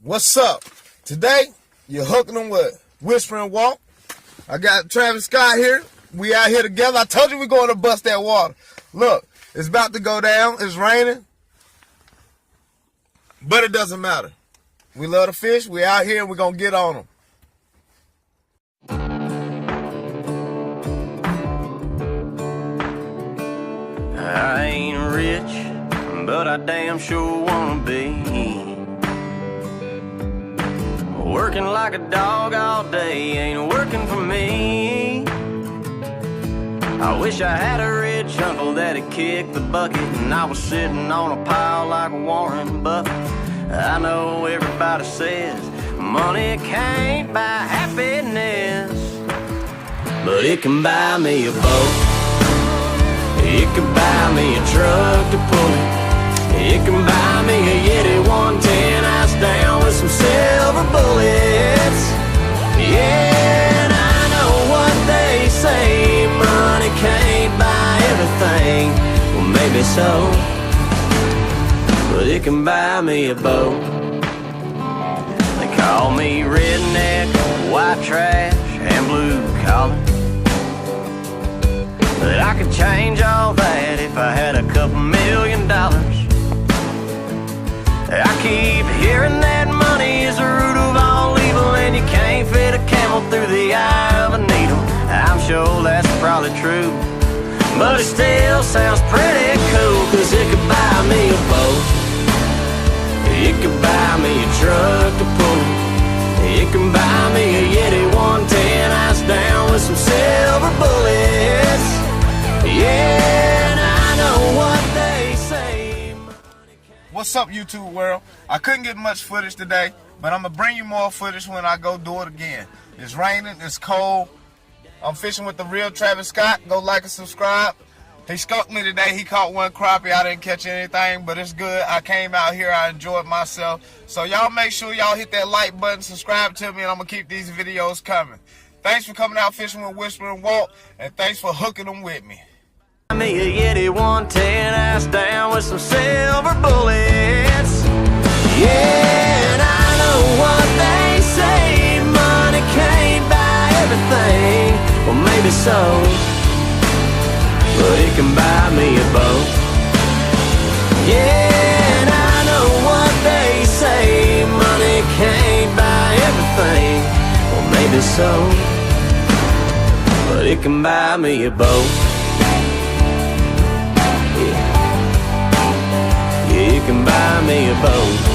What's up? Today, you're hooking them with Whispering Walk. I got Travis Scott here. We out here together. I told you we're going to bust that water. Look, it's about to go down. It's raining. But it doesn't matter. We love to fish. We out here and we're going to get on them. I ain't rich, but I damn sure wanna be. Working like a dog all day ain't working for me. I wish I had a rich uncle that'd kick the bucket and I was sitting on a pile like Warren Buffett. I know everybody says money can't buy happiness, but it can buy me a boat. It can buy me a truck to pull it. It can buy me a Yeti 110 ice down with some silver bullets. Yeah, and I know what they say, money can't buy everything. Well, maybe so, but it can buy me a boat. They call me redneck, white trash, and blue collar, but I could change all that if I had a couple $1 million. I keep hearing that money is the root of all evil, and you can't fit a camel through the eye of a needle. I'm sure that's probably true, but it still sounds pretty cool, 'cause it could buy me a boat. It could buy me a truck to pull. It can buy me a Yeti 110 ice down with some silver bullets. Yeah, and I know what they say. What's up, YouTube world? I couldn't get much footage today, but I'm going to bring you more footage when I go do it again. It's raining, it's cold. I'm fishing with the real Travis Scott. Go like and subscribe. He skunked me today. He caught one crappie. I didn't catch anything, but it's good. I came out here. I enjoyed myself. So y'all make sure y'all hit that like button, subscribe to me, and I'm going to keep these videos coming. Thanks for coming out fishing with Whispering Walk, and thanks for hooking them with me. Me a Yeti 110 ass down with some silver bullets. Yeah, and I know what they say, money can't buy everything. Well, maybe so, but it can buy me a boat. Yeah, and I know what they say, money can't buy everything. Well, maybe so, but it can buy me a boat. You can buy me a boat.